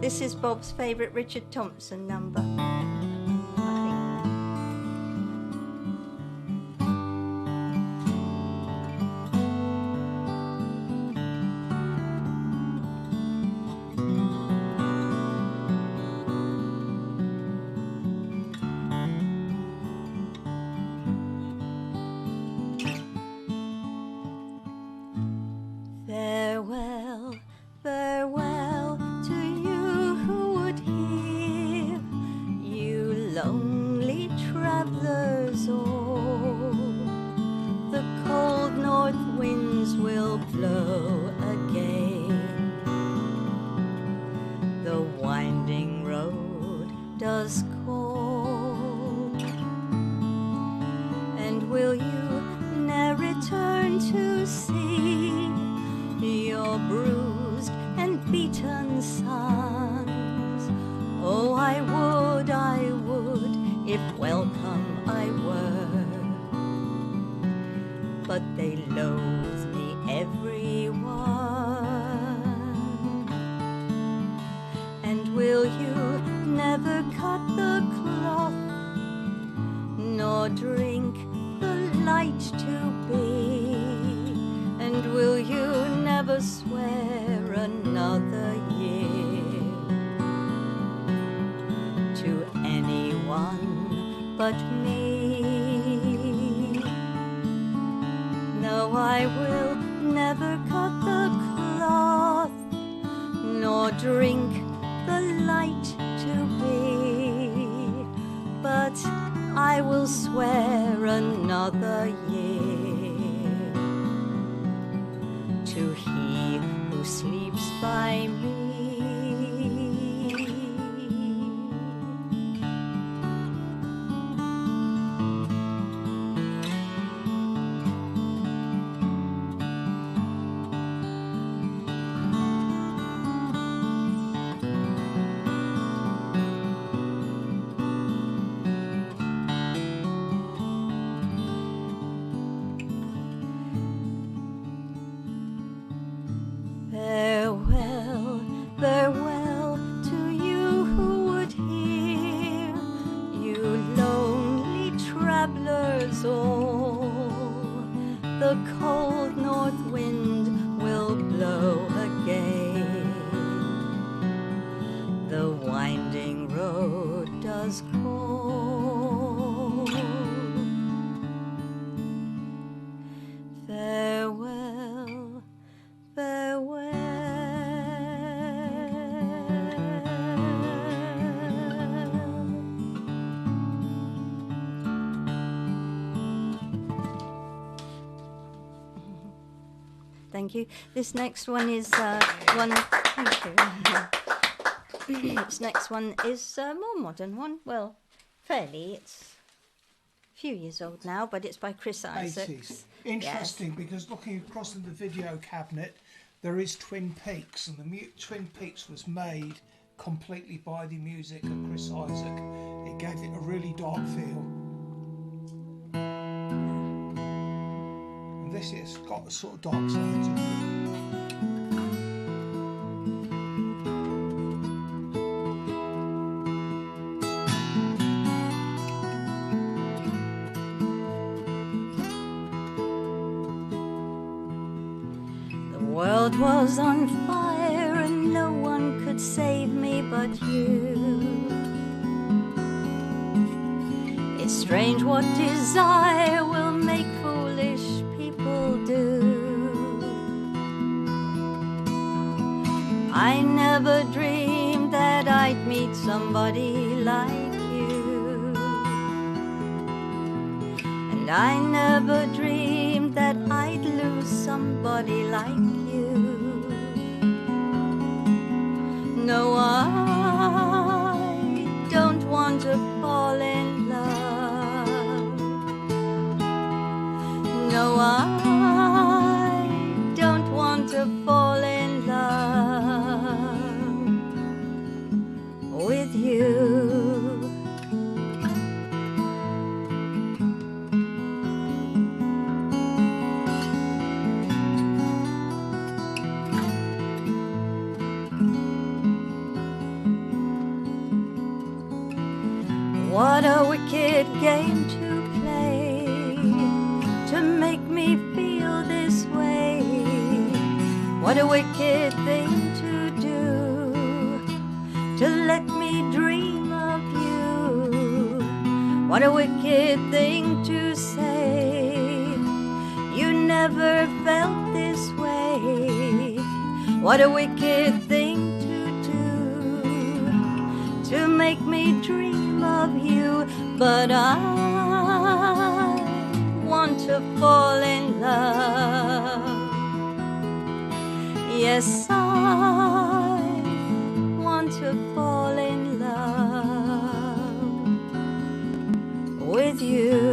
This is Bob's favourite Richard Thompson number, I think. Farewell, farewell to you who would hear, you lonely travellers all. The cold north winds will blow again, the winding road does call. And will you ne'er return to see your bruised and beaten sons? Oh, I would, if welcome I were, but they loathe me every one. And will you never cut the cloth, nor drink the light to be? And will you never swear another year to anyone but me? No, I will never cut the cloth, nor drink the light to be, but I will swear another year to he who sleeps by me. Farewell, farewell to you who would hear, you lonely travellers all. The cold north wind will blow again, the winding road does call. Farewell, farewell. Thank you. This next one is one. Thank you. This next one is a more modern one. Well, fairly. It's a few years old now, but it's by Chris Isaacs. 80s. Interesting, because looking across in the video cabinet, there is Twin Peaks, and the Twin Peaks was made completely by the music of Chris Isaac. It gave it a really dark feel. And this has got the sort of dark sides of it. The world was on fire and no one could save me but you. It's strange what desire will make foolish people do. I never dreamed that I'd meet somebody like you, and I never dreamed that I'd lose somebody like you. No, I don't want to fall in love. No, I don't want to fall in love with you. What a wicked game to play, to make me feel this way. What a wicked thing to do, to let me dream of you. What a wicked thing to say, you never felt this way. What a wicked thing to make me dream of you. But I want to fall in love. Yes, I want to fall in love with you.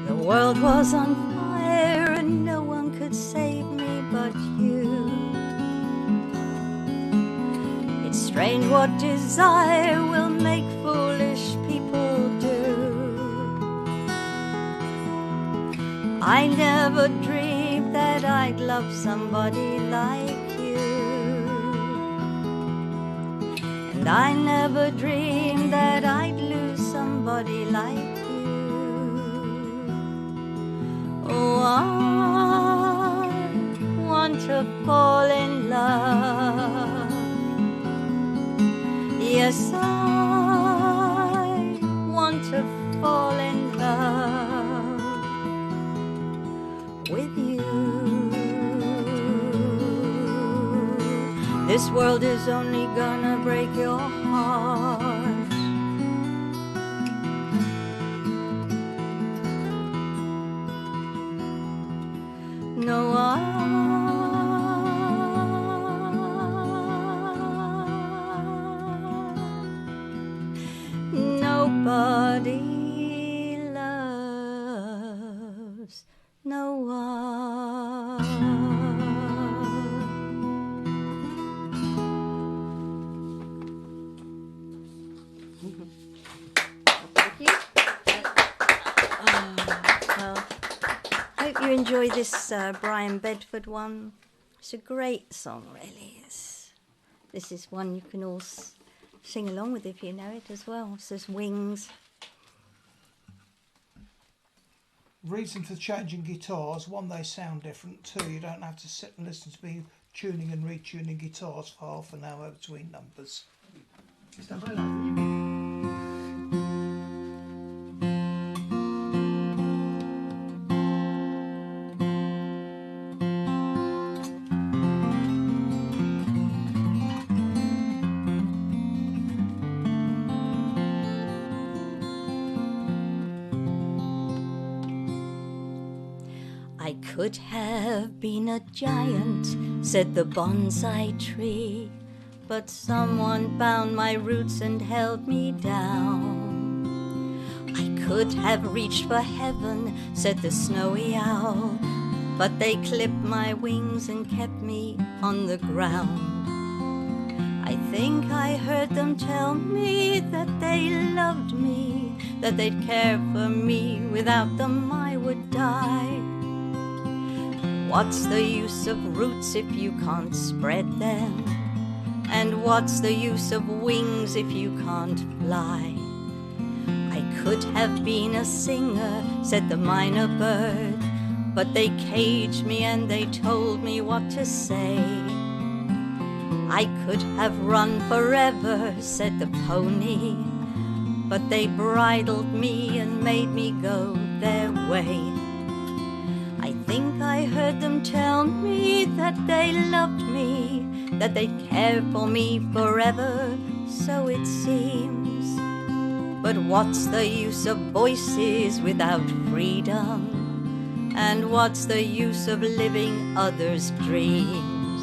The world was on fire and no one could save me but you. It's strange what desire will make foolish people do. I never dreamed that I'd love somebody like you, and I never dreamed that I'd lose somebody like you. Oh, I want to fall in love. Yes, I want to fall in love with you. This world is only gonna break your heart. No, nobody loves no one. Thank you. Well, hope you enjoy this Brian Bedford one. It's a great song, really. This is one you can all sing along with if you know it as well. It says Wings. Reason for changing guitars: one, they sound different. Two, you don't have to sit and listen to me tuning and retuning guitars for half an hour between numbers. It's the highlight. I could have been a giant, said the bonsai tree, but someone bound my roots and held me down. I could have reached for heaven, said the snowy owl, but they clipped my wings and kept me on the ground. I think I heard them tell me that they loved me, that they'd care for me, without them I would die. What's the use of roots if you can't spread them? And what's the use of wings if you can't fly? I could have been a singer, said the minor bird, but they caged me and they told me what to say. I could have run forever, said the pony, but they bridled me and made me go their way. I think I heard them tell me that they loved me, that they'd care for me forever, so it seems. But what's the use of voices without freedom? And what's the use of living others' dreams?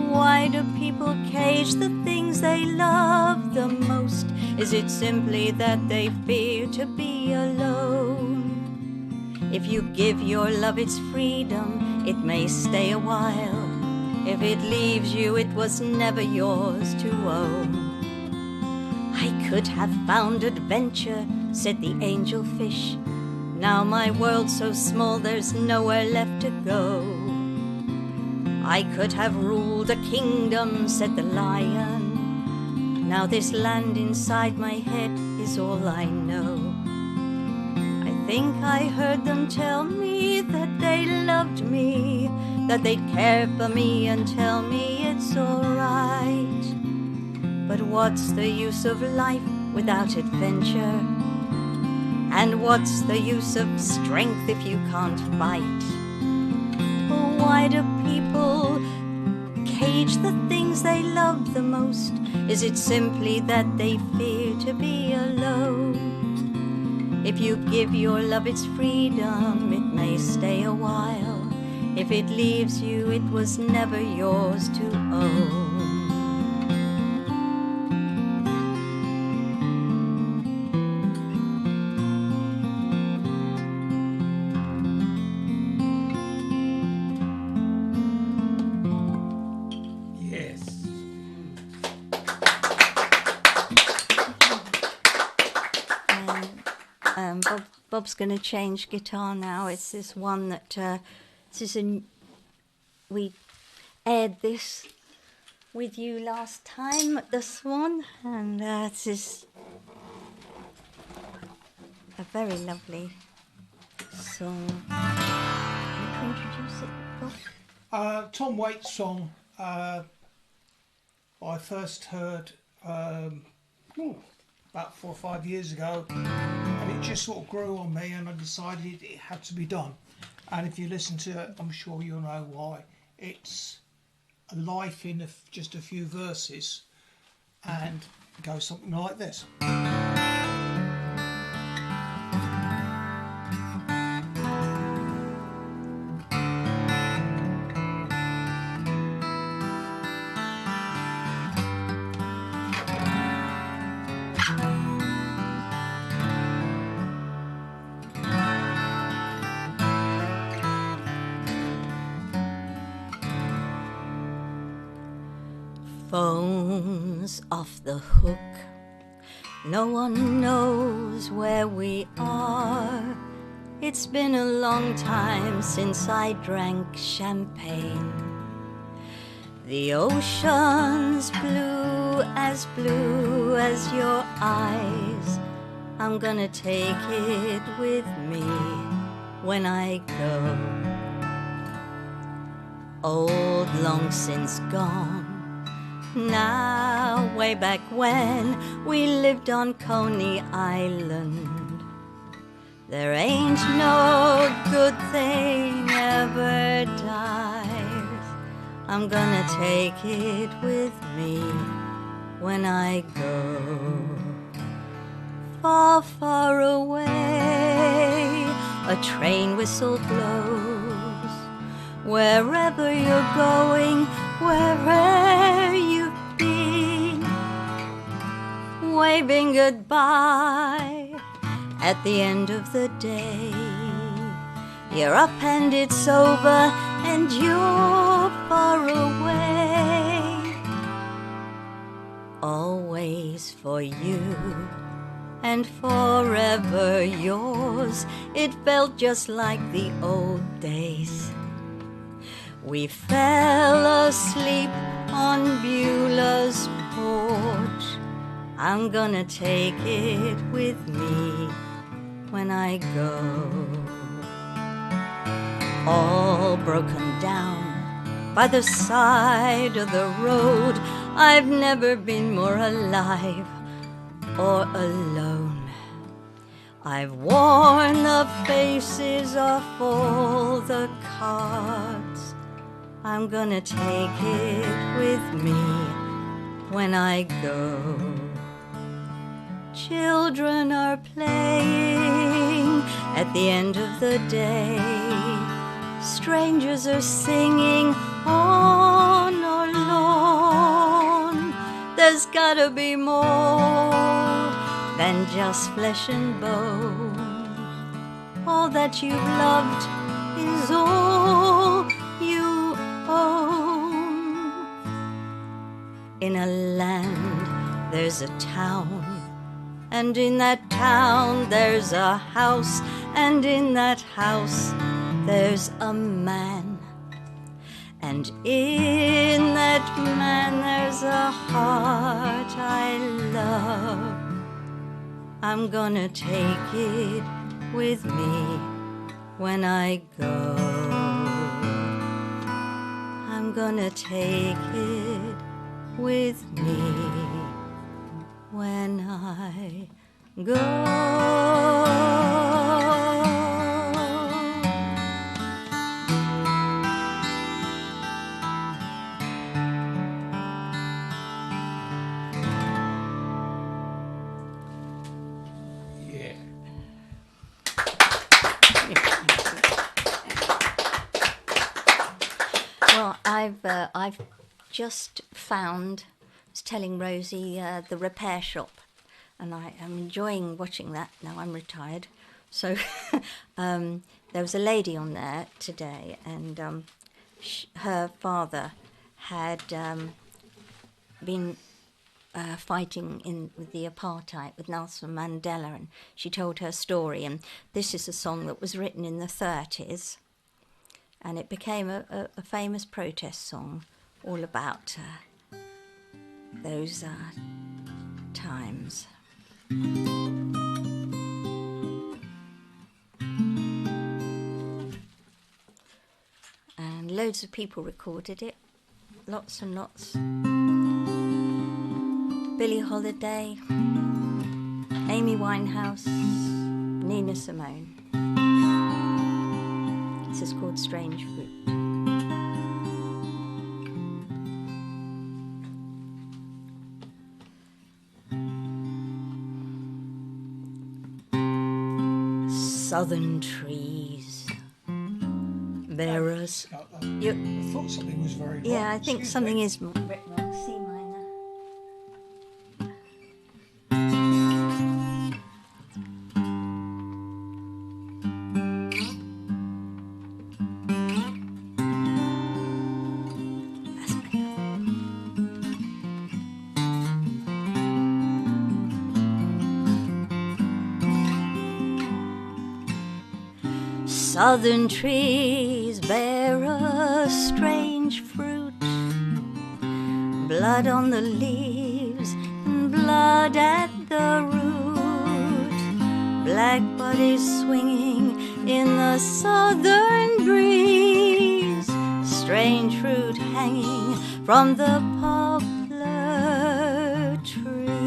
Why do people cage the things they love the most? Is it simply that they fear to be alone? If you give your love its freedom, it may stay a while. If it leaves you, it was never yours to own. I could have found adventure, said the angel fish. Now my world's so small there's nowhere left to go. I could have ruled a kingdom, said the lion. Now this land inside my head is all I know. I think I heard them tell me that they loved me, that they'd care for me and tell me it's alright. But what's the use of life without adventure? And what's the use of strength if you can't fight? Why do people cage the things they love the most? Is it simply that they fear to be alone? If you give your love its freedom, it may stay a while. If it leaves you, it was never yours to own. Bob's going to change guitar now. It's this one that we aired this with you last time at the Swan, and this is a very lovely song. Can you introduce it, Bob? Tom Waits' song. I first heard about 4 or 5 years ago, and it just sort of grew on me, and I decided it had to be done. And if you listen to it, I'm sure you'll know why. It's a life in just a few verses, and it goes something like this. Phone's off the hook. No one knows where we are. It's been a long time since I drank champagne. The ocean's blue as your eyes. I'm gonna take it with me when I go. Old, long since gone. Now, way back when we lived on Coney Island, there ain't no good thing ever dies. I'm gonna take it with me when I go. Far, far away, a train whistle blows. Wherever you're going, wherever you've been, waving goodbye at the end of the day. You're up and it's over and you're far away. Always for you and forever yours. It felt just like the old days. We fell asleep on Beulah's porch. I'm gonna take it with me when I go. All broken down by the side of the road. I've never been more alive or alone. I've worn the faces off all the cards. I'm gonna take it with me when I go. Children are playing at the end of the day. Strangers are singing on our lawn. There's gotta be more than just flesh and bone. All that you've loved is all you own. In a land there's a town And in that town there's a house, and in that house there's a man. And in that man there's a heart I love. I'm gonna take it with me when I go. I'm gonna take it with me when I go. Yeah. Well, I've just found, I was telling Rosie, the repair shop, and I am enjoying watching that now I'm retired. So there was a lady on there today, and her father had been fighting with the apartheid with Nelson Mandela, and she told her story, and this is a song that was written in the 30s, and it became a famous protest song all about those times. And loads of people recorded it, lots and lots. Billie Holiday, Amy Winehouse, Nina Simone. This is called Strange Fruit. Southern trees bear us. I You, thought something was very yeah, wrong. I think Excuse something me. is written wrong. C minor. That's better. Southern trees bear a strange fruit, blood on the leaves and blood at the root, black bodies swinging in the southern breeze, strange fruit hanging from the poplar tree.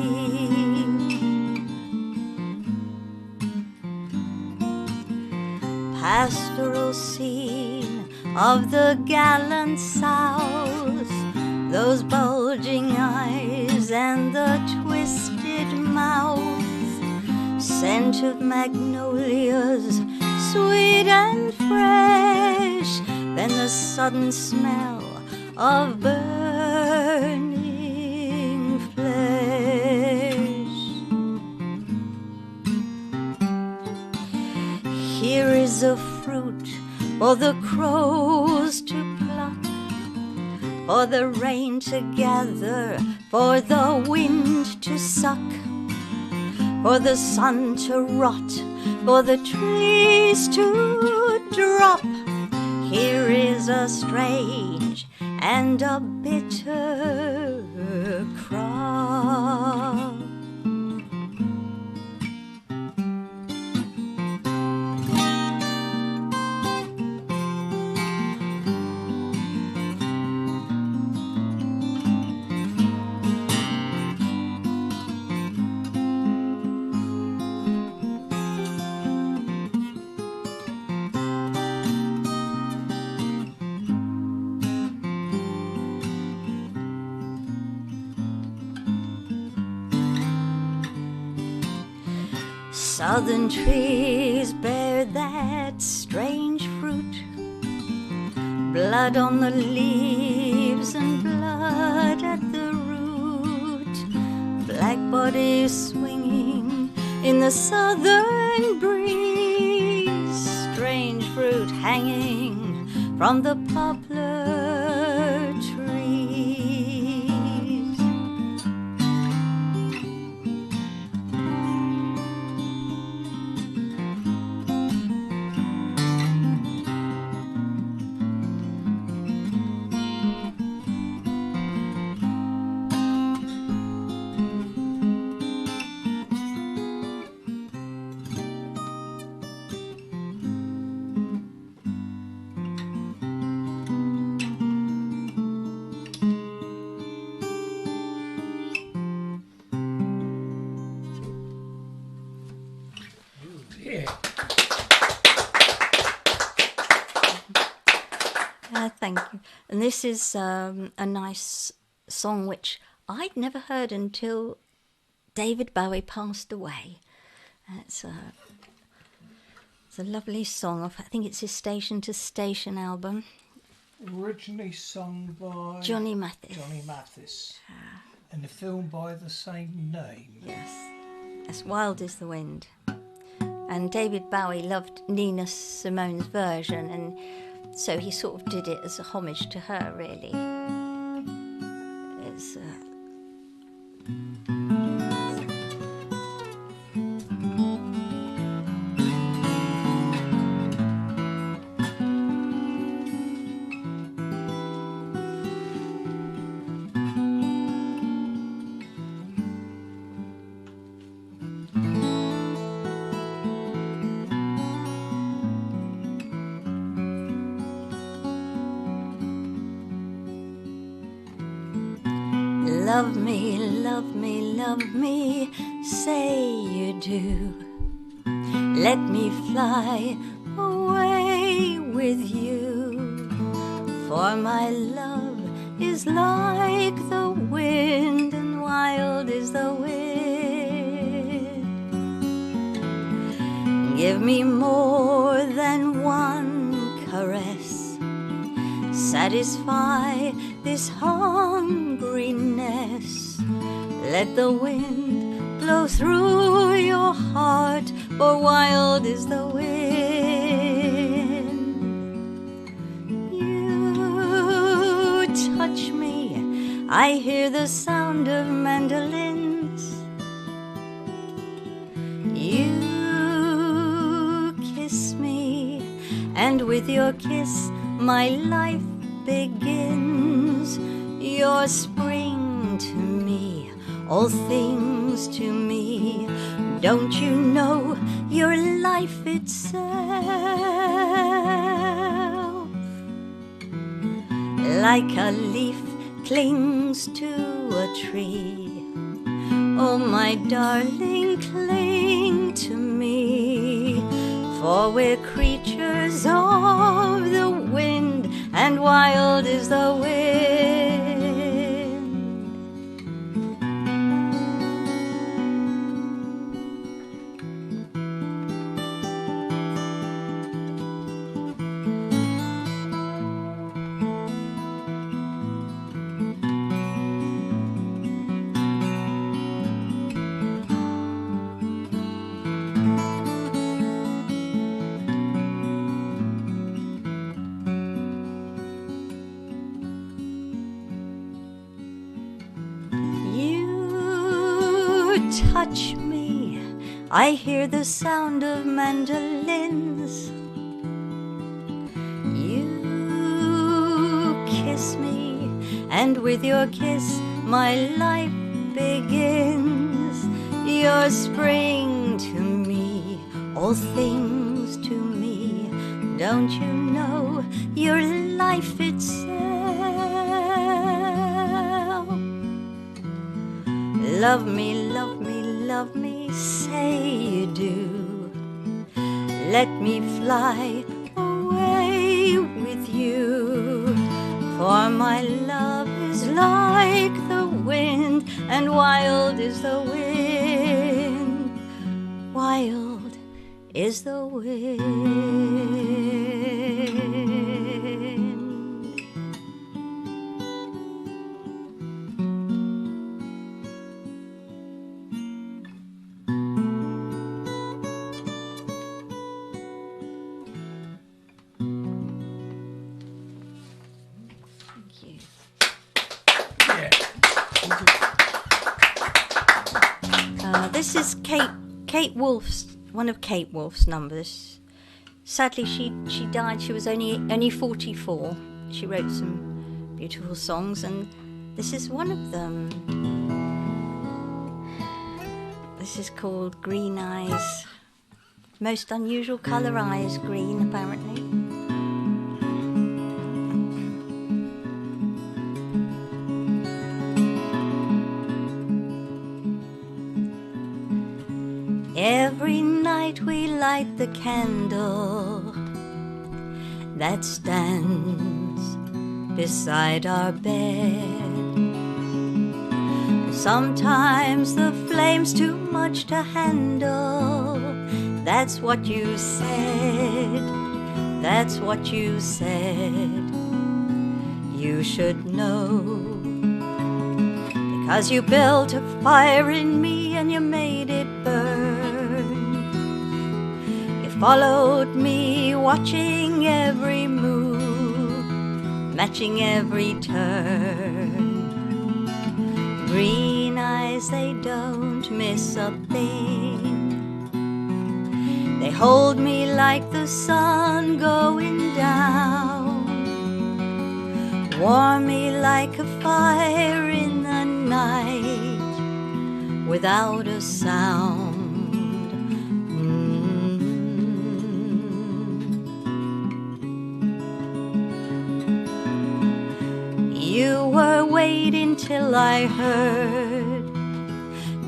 Pastoral scene of the gallant South, those bulging eyes and the twisted mouth, scent of magnolias, sweet and fresh, then the sudden smell of burning flesh. Here is a fruit for the crows to pluck, for the rain to gather, for the wind to suck, for the sun to rot, for the trees to drop. Here is a strange and a bitter crop. Southern trees bear that strange fruit, blood on the leaves and blood at the root, black bodies swinging in the southern breeze, strange fruit hanging from the poplar trees. Thank you. And this is a nice song which I'd never heard until David Bowie passed away. It's a lovely song. I think it's his Station to Station album. Originally sung by Johnny Mathis. Johnny Mathis. And the film by the same name. Yes. As Wild is the Wind. And David Bowie loved Nina Simone's version, and so he sort of did it as a homage to her, really. It's Love me, love me, love me, say you do. Let me fly away with you. For my love is like the wind, and wild is the wind. Give me more than one caress. Satisfy this hungriness. Let the wind blow through your heart, for wild is the wind. You touch me, I hear the sound of mandolins. You kiss me, and with your kiss my life begins. Your spring to me, all things to me. Don't you know your life itself? Like a leaf clings to a tree. Oh, my darling, cling to me. For we're creatures of the wind, and wild is the wind. Touch me, I hear the sound of mandolins. You kiss me, and with your kiss my life begins. Your spring to me, all things to me. Don't you know your life itself? Love me, love me, love me, say you do. Let me fly away with you. For my love is like the wind, and wild is the wind. Wild is the wind. This is Kate Wolf's, one of Kate Wolf's numbers. Sadly, she died. She was only 44. She wrote some beautiful songs, and this is one of them. This is called Green Eyes. Most unusual colour, eyes green, apparently. Every night we light the candle that stands beside our bed. Sometimes the flame's too much to handle. That's what you said. That's what you said. You should know, because you built a fire in me and you made it burn. You followed me, watching every move, matching every turn. Green eyes, they don't miss a thing. They hold me like the sun going down, warm me like a fire in the night, without a sound. You were waiting till I heard,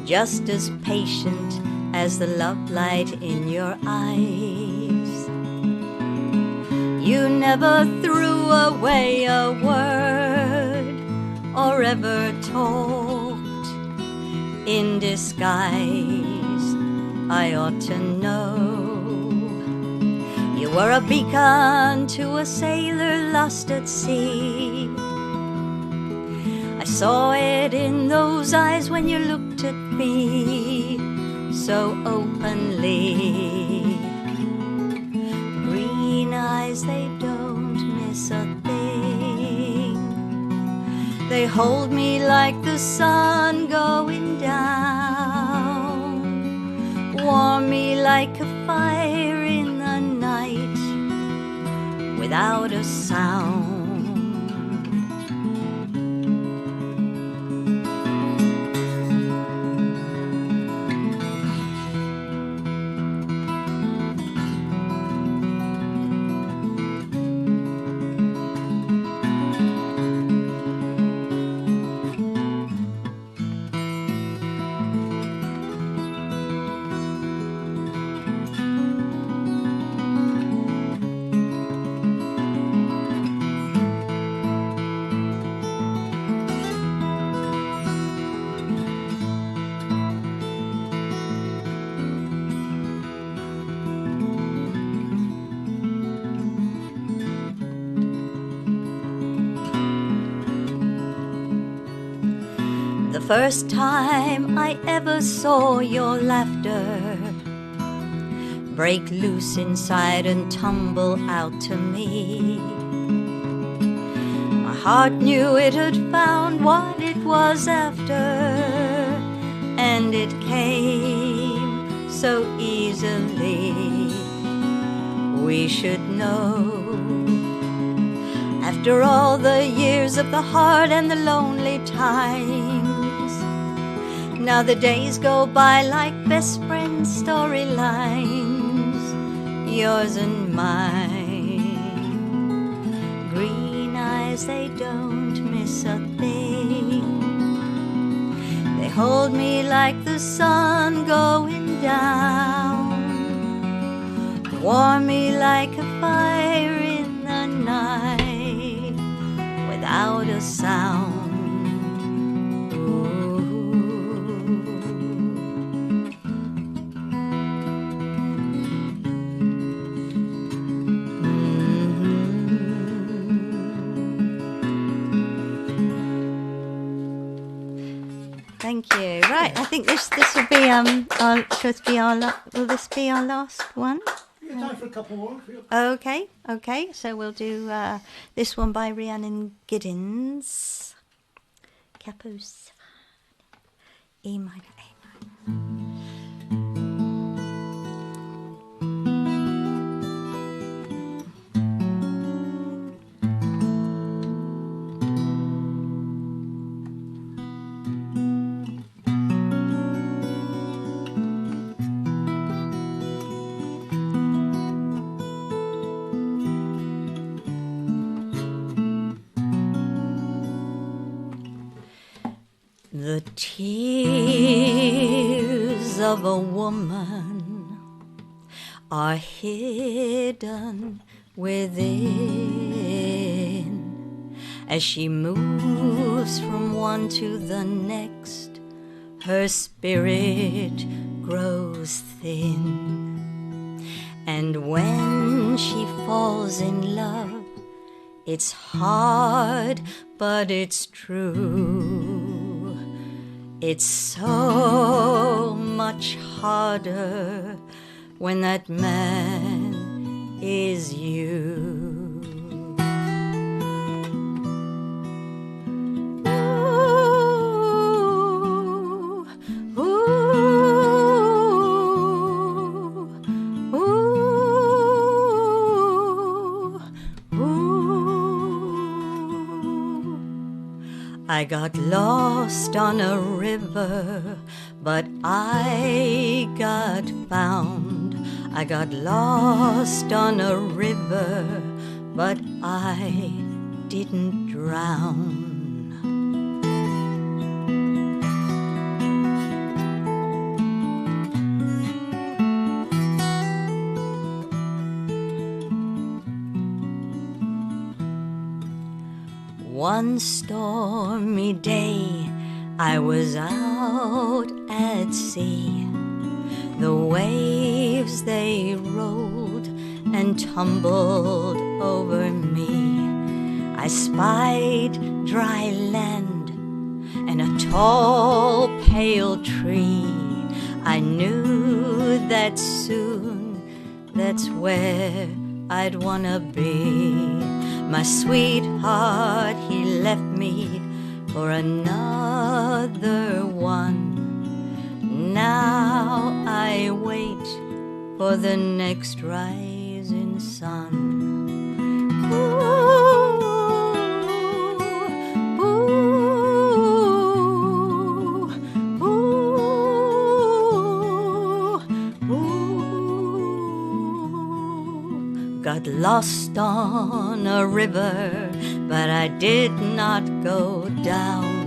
just as patient as the love light in your eyes. You never threw away a word or ever talked in disguise. I ought to know. You were a beacon to a sailor lost at sea. I saw it in those eyes when you looked at me so openly. Green eyes, they don't miss a thing. They hold me like the sun going down, warm me like a fire in the night, without a sound. The first time I ever saw your laughter break loose inside and tumble out to me, my heart knew it had found what it was after, and it came so easily. We should know, after all the years of the heart and the lonely times, now the days go by like best friend storylines, yours and mine. Green eyes, they don't miss a thing. They hold me like the sun going down, warm me like a fire in the night, without a sound. Thank you. Right, I think this will be will this be our last one? Yeah, time for a couple more. Okay. So we'll do this one by Rhiannon Giddens. Capos. E minor, A minor. The tears of a woman are hidden within, As she moves from one to the next, her spirit grows thin. And when she falls in love, it's hard, but it's true. It's so much harder when that man is you. I got lost on a river, but I got found. I got lost on a river, but I didn't drown. One stormy day, I was out at sea. The waves, they rolled and tumbled over me. I spied dry land and a tall, pale tree. I knew that soon that's where I'd wanna be. My sweetheart, he left me for another one. Now I wait for the next rising sun. Ooh, ooh, ooh, ooh. Got lost on a river, but I did not go down.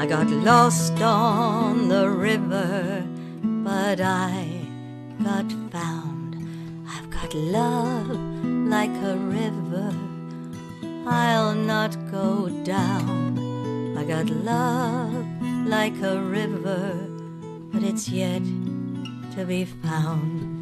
I got lost on the river, but I got found. I've got love like a river, I'll not go down. I got love like a river, but it's yet to be found.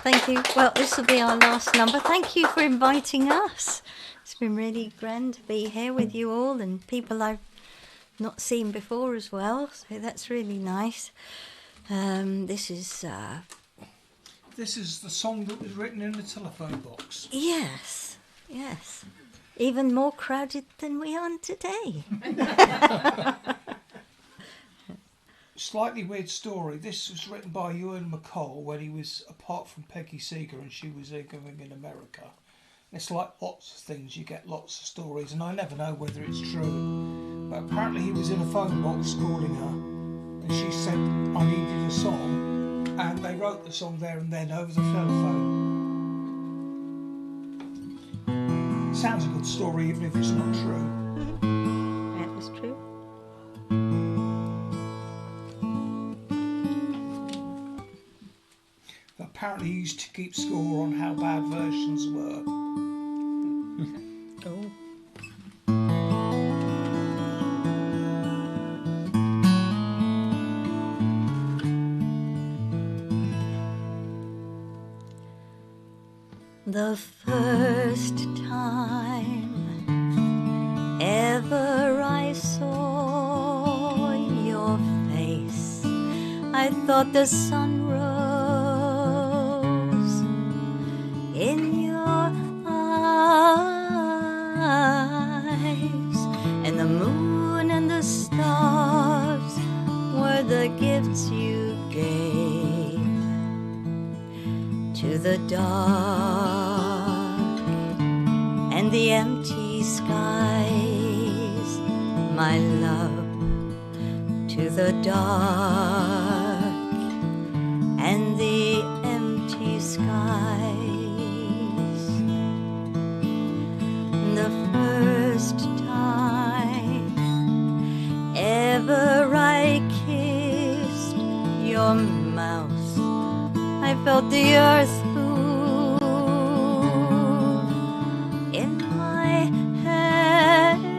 Thank you. Well, this will be our last number. Thank you for inviting us. It's been really grand to be here with you all and people I've not seen before as well. So that's really nice. This is the song that was written in the telephone box. Yes, yes. Even more crowded than we are today. Slightly weird story. This was written by Ewan McCall when he was apart from Peggy Seeger and she was living in America. It's like lots of things, you get lots of stories, and I never know whether it's true. But apparently he was in a phone box calling her, and she said, I needed a song, and they wrote the song there and then over the telephone. Sounds a good story, even if it's not true. That was true. Apparently he used to keep score on how bad versions were. Oh. The first time ever I saw your face, I thought the sun rose in your eyes, and the moon and the stars were the gifts you gave to the dark and the empty skies, my love, to the dark and the empty skies. the first time ever I kissed your mouth, I felt the earth move in my hands,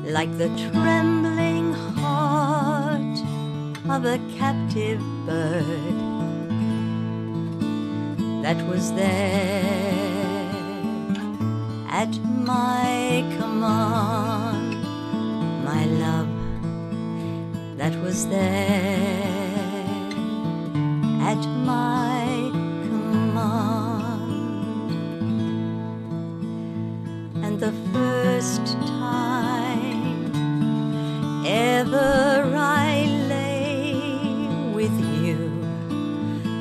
like the trembling heart of a captive bird that was there at my command, my love, that was there at my command. And the first time ever I lay with you,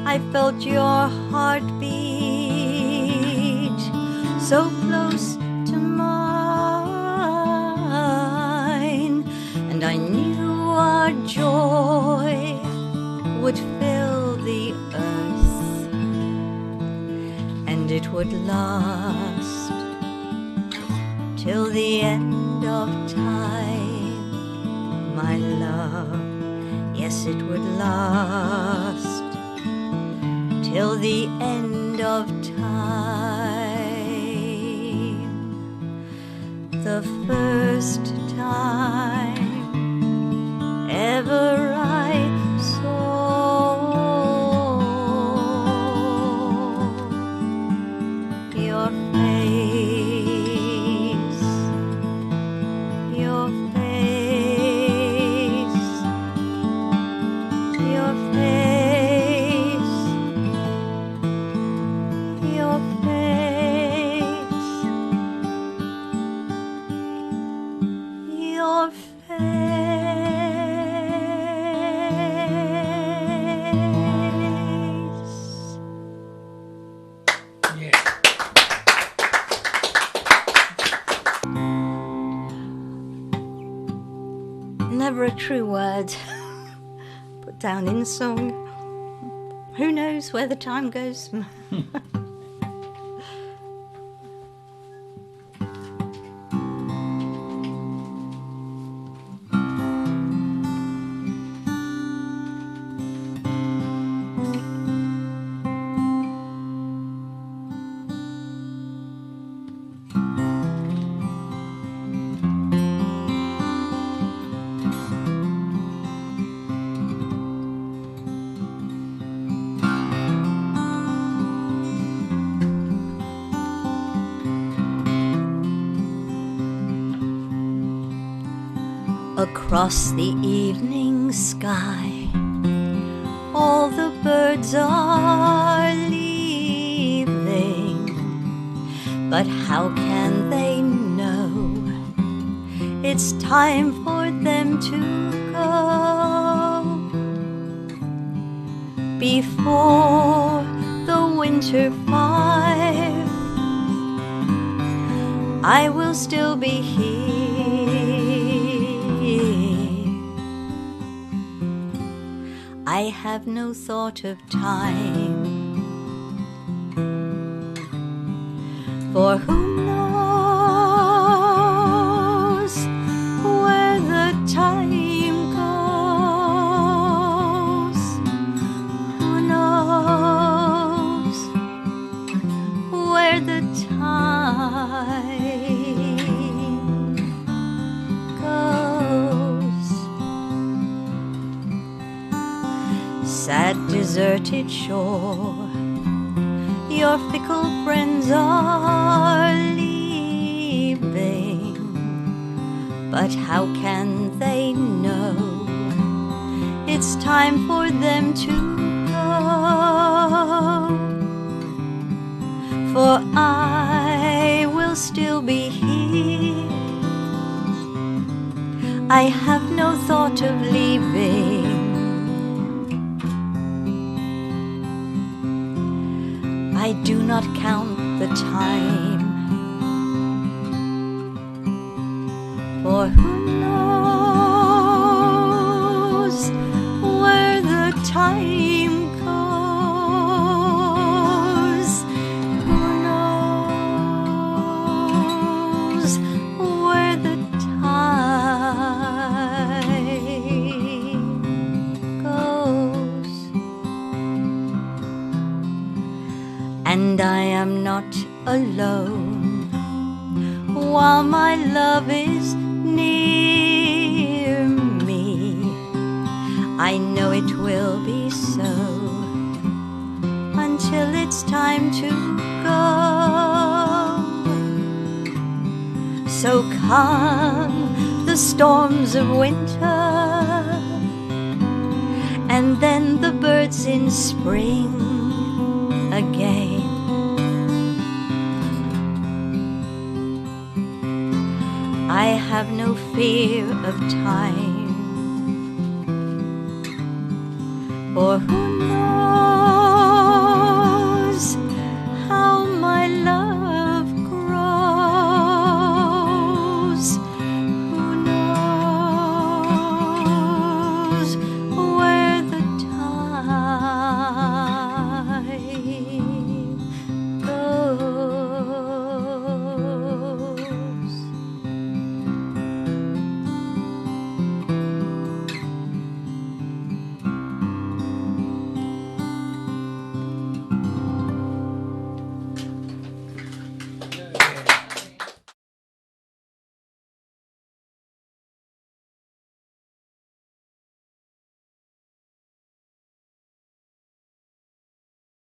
I felt your heartbeat so close to mine, and I knew our joy would fill the earth, and it would last till the end of time, my love. Yes, it would last till the end of time. The first time ever I saw your face, your face, your face, your face, your face. Yeah. Never a true word put down in song. Who knows where the time goes? Across the evening sky, all the birds are leaving, but how can they know it's time for them to go? Before the winter fire, I will still be here. I have no thought of time, for who knows where the time goes? Who knows where the time goes? Sad deserted shore, your fickle friends are leaving, but how can they know it's time for them to go? For I will still be here. I have no thought of leaving. I do not count the time, for who knows where the time goes? Who knows alone while my love is near me. I know it will be so until it's time to go. So come the storms of winter, and then the birds in spring again. I have no fear of time, for who